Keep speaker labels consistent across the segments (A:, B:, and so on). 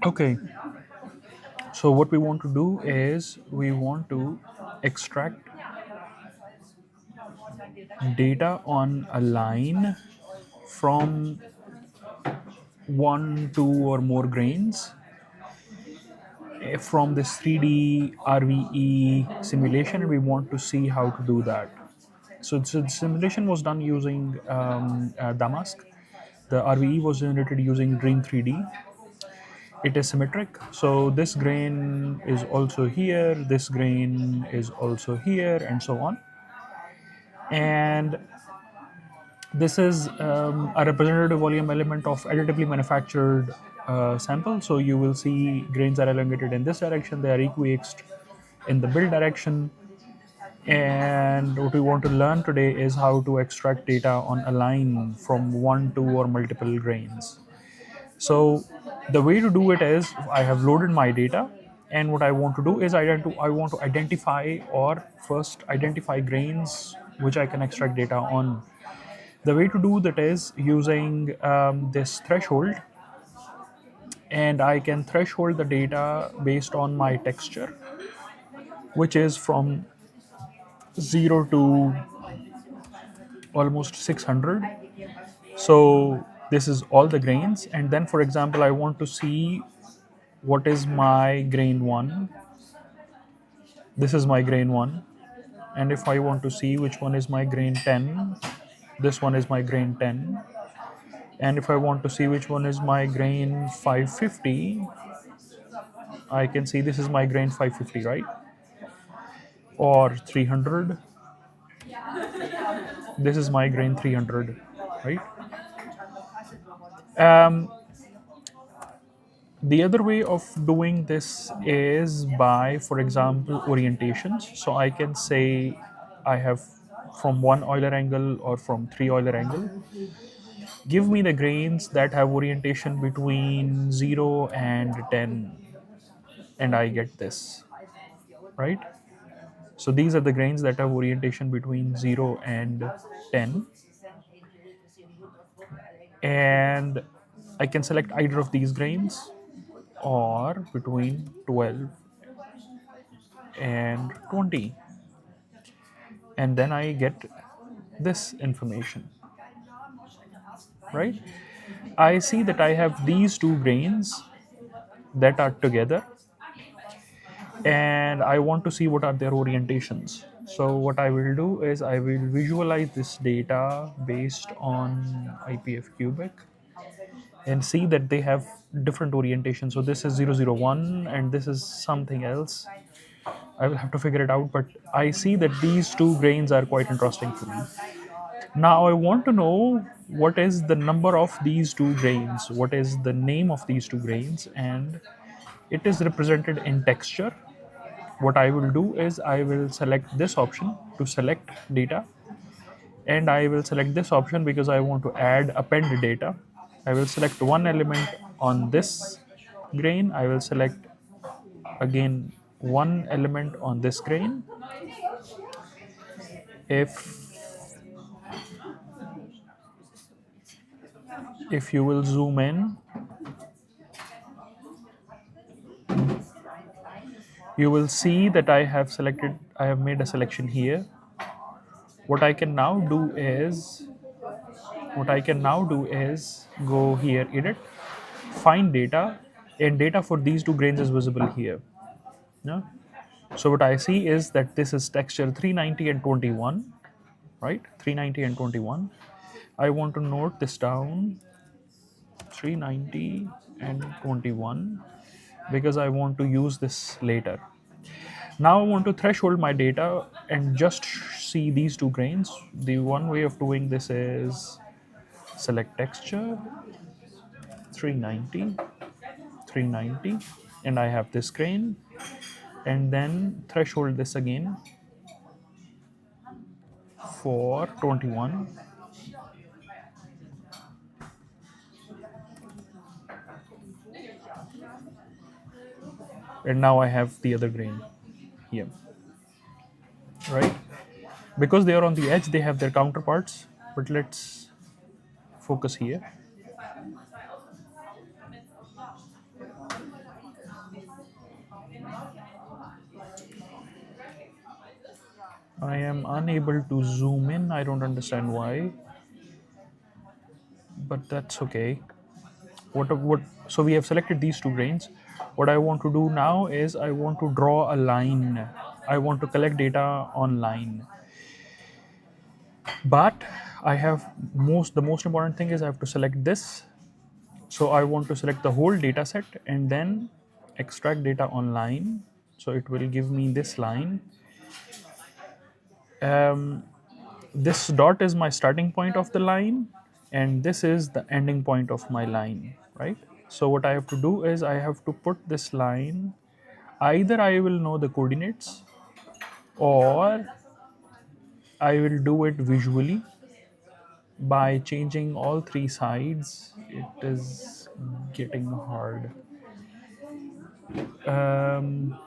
A: Okay, so what we want to do is we want to extract data on a line from one, two, or more grains from this 3D RVE simulation, and we want to see how to do that. So the simulation was done using DAMASK. The RVE was generated using Dream 3D. It is symmetric. So this grain is also here, this grain is also here, and so on. And this is a representative volume element of additively manufactured sample. So you will see grains are elongated in this direction, they are equiaxed in the build direction. And what we want to learn today is how to extract data on a line from one, two, or multiple grains. So the way to do it is I have loaded my data, and what I want to do is I want to identify or first identify grains which I can extract data on. The way to do that is using this threshold, and I can threshold the data based on my texture, which is from 0 to almost 600. So this is all the grains, and then for example I want to see what is my grain 1. This is my grain 1, and if I want to see which one is my grain 10, this one is my grain 10. And if I want to see which one is my grain 550, I can see this is my grain 550, right? Or 300, this is my grain 300, right? um, the other way of doing this is by, for example, orientations. So I can say I have from one Euler angle or from three Euler angle. Give me the grains that have orientation between 0 and 10, and I get this, right? So these are the grains that have orientation between 0 and 10, and I can select either of these grains or between 12 and 20, and then I get this information, right? I see that I have these two grains that are together, and I want to see what are their orientations. So what I will do is I will visualize this data based on IPF cubic and see that they have different orientations. So this is 001 and this is something else. I will have to figure it out, but I see that these two grains are quite interesting for me. Now I want to know what is the number of these two grains, what is the name of these two grains, and it is represented in texture. What I will do is I will select this option to select data, and I will select this option because I want to add append data. I will select one element on this grain. I will select again one element on this grain. If you will zoom in, you will see that I have made a selection here. What I can now do is go here, edit, find data, and data for these two grains is visible here. Yeah. So what I see is that this is texture 390 and 21, right? 390 and 21. I want to note this down, 390 and 21, because I want to use this later. Now I want to threshold my data and just see these two grains. The one way of doing this is select texture, 390, 390, and I have this grain, and then threshold this again for 21, and now I have the other grain here, right? Because they are on the edge, they have their counterparts, but let's focus here. I am unable to zoom in. I don't understand why, but that's okay. What? So we have selected these two grains. What I want to do now is I want to draw a line. I want to collect data online. But I have the most important thing is I have to select this. So I want to select the whole data set and then extract data online. So it will give me this line. Um, this dot is my starting point of the line, and this is the ending point of my line, right? So what I have to do is I have to put this line, either I will know the coordinates or I will do it visually by changing all three sides. It is getting hard. um,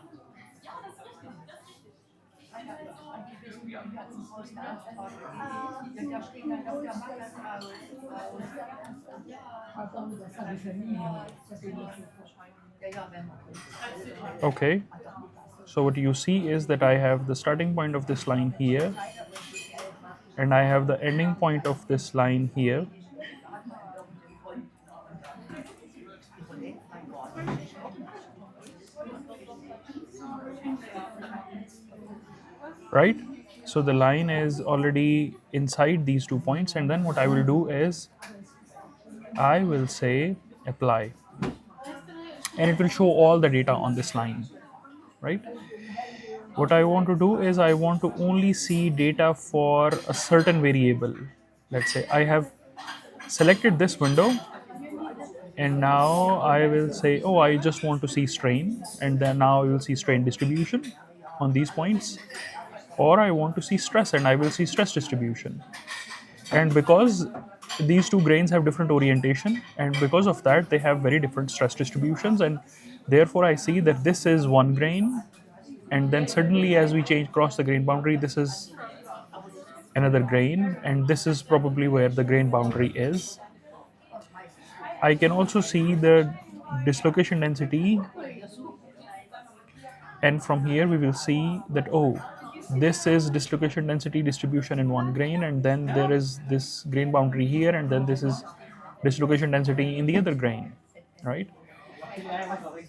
A: okay, so what you see is that I have the starting point of this line here and I have the ending point of this line here, right? So the line is already inside these 2 points, and then what I will do is I will say apply, and it will show all the data on this line, right? What I want to do is I want to only see data for a certain variable. Let's say I have selected this window, and now I will say, oh, I just want to see strain, and then now I will see strain distribution on these points, or I want to see stress, and I will see stress distribution. And because these two grains have different orientation, and because of that they have very different stress distributions, and therefore I see that this is one grain, and then suddenly as we change cross the grain boundary, this is another grain, and this is probably where the grain boundary is. I can also see the dislocation density, and from here we will see that, oh, this is dislocation density distribution in one grain, and then there is this grain boundary here, and then this is dislocation density in the other grain, right?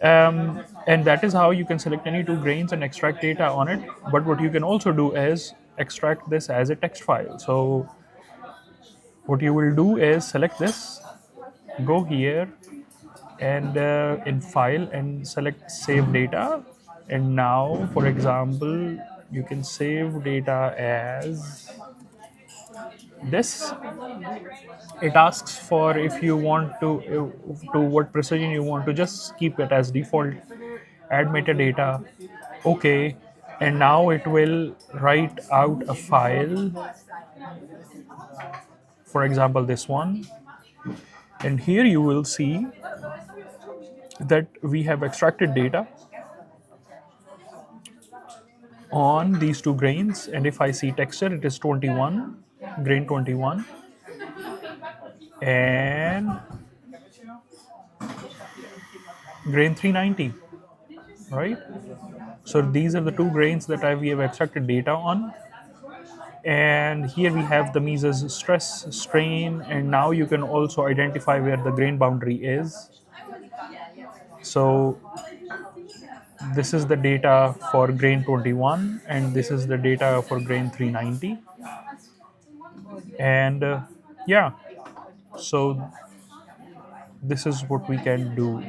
A: And that is how you can select any two grains and extract data on it. But what you can also do is extract this as a text file. So what you will do is select this, go here, and in file and select save data. And now, for example, you can save data as this. It asks for if you want to what precision you want to, just keep it as default, add metadata, okay. And now it will write out a file, for example this one, and here you will see that we have extracted data on these two grains. And if I see texture, it is 21, grain 21, and grain 390, right? So these are the two grains that we have extracted data on. And here we have the Mises stress, strain, and now you can also identify where the grain boundary is. So this is the data for grain 21, and this is the data for grain 390. And yeah, so this is what we can do.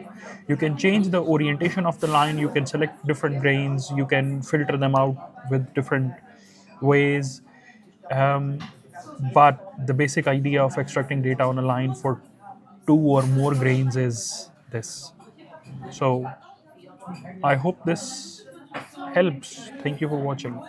A: You can change the orientation of the line, you can select different grains, you can filter them out with different ways. um, but the basic idea of extracting data on a line for two or more grains is this. So I hope this helps. Thank you for watching.